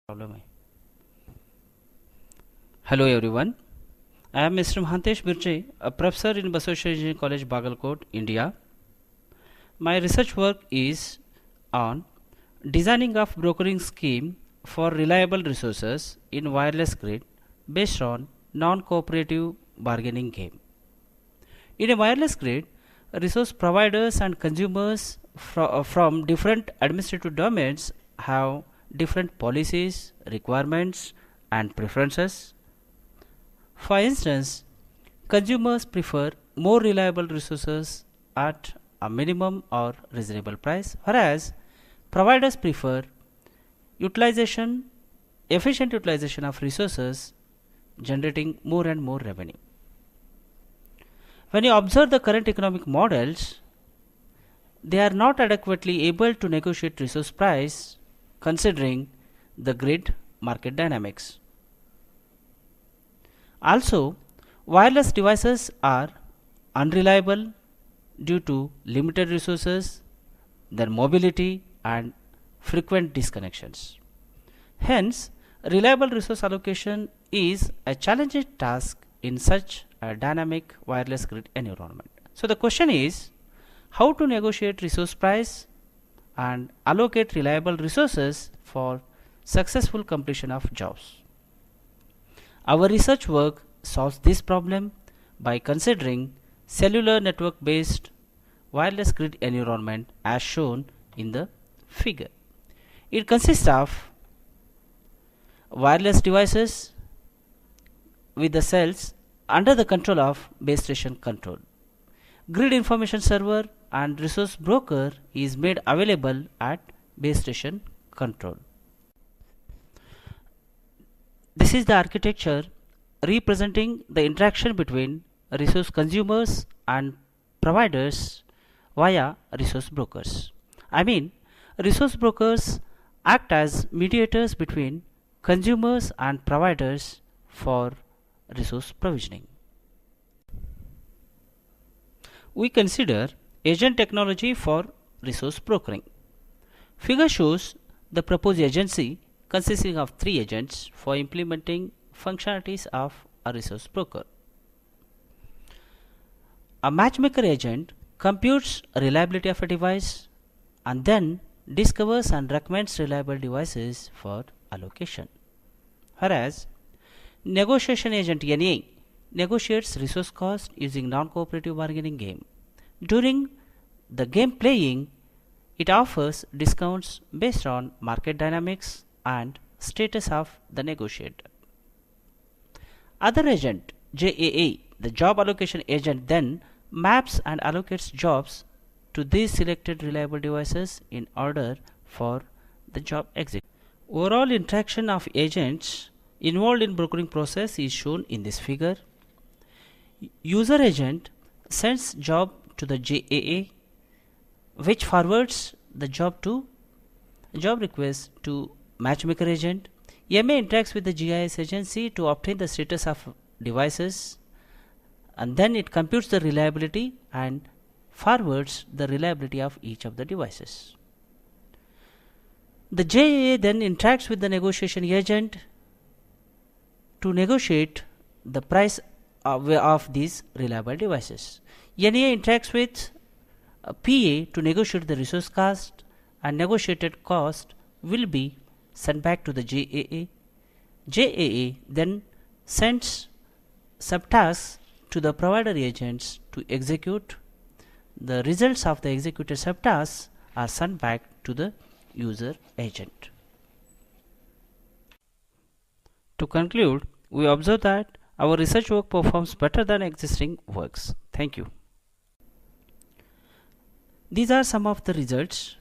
Problem है. Hello everyone. I am Mr. Mahantesh Birche, a professor in Basaveshwar Engineering College, Bagalkot, India. My research work is on designing of brokering scheme for reliable resources in wireless grid based on non-cooperative bargaining game. In a wireless grid, resource providers and consumers from different administrative domains have different policies, requirements, and preferences. For instance, consumers prefer more reliable resources at a minimum or reasonable price, whereas providers prefer utilization, efficient utilization of resources, generating more and more revenue. When you observe the current economic models, they are not adequately able to negotiate resource price considering the grid market dynamics. Also, wireless devices are unreliable due to limited resources, their mobility, and frequent disconnections. Hence, reliable resource allocation is a challenging task in such a dynamic wireless grid environment. So, the question is how to negotiate resource price and allocate reliable resources for successful completion of jobs. Our research work solves this problem by considering cellular network based wireless grid environment as shown in the figure. It consists of wireless devices with the cells under the control of base station control. Grid information server and resource broker is made available at base station control. This is the architecture representing the interaction between resource consumers and providers via resource brokers. I mean, resource brokers act as mediators between consumers and providers for resource provisioning. We consider agent technology for resource brokering. Figure shows the proposed agency consisting of 3 agents for implementing functionalities of a resource broker. A matchmaker agent computes reliability of a device and then discovers and recommends reliable devices for allocation. Whereas negotiation agent NA negotiates resource cost using non-cooperative bargaining game. During the game playing, it offers discounts based on market dynamics and status of the negotiator. Other agent JAA, the job allocation agent, then maps and allocates jobs to these selected reliable devices in order for the job exit. Overall interaction of agents involved in brokering process is shown in this figure. User agent sends job to the JAA, which forwards the job request to matchmaker agent. MA interacts with the GIS agency to obtain the status of devices, and then it computes the reliability and forwards the reliability of each of the devices. The JAA then interacts with the negotiation agent to negotiate the price of these reliable devices. NA interacts with PA to negotiate the resource cost, and negotiated cost will be sent back to the JAA. JAA then sends subtasks to the provider agents to execute. The results of the executed subtasks are sent back to the user agent. To conclude, we observe that our research work performs better than existing works. Thank you. These are some of the results.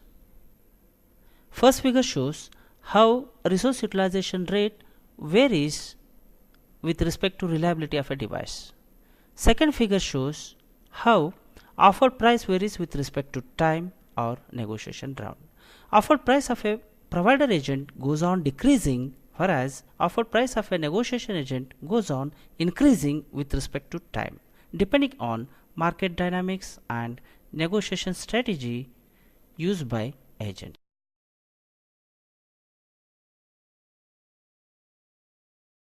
First figure shows how resource utilization rate varies with respect to reliability of a device. Second figure shows how offered price varies with respect to time or negotiation round. Offered price of a provider agent goes on decreasing, whereas offered price of a negotiation agent goes on increasing with respect to time, depending on market dynamics and negotiation strategy used by agent.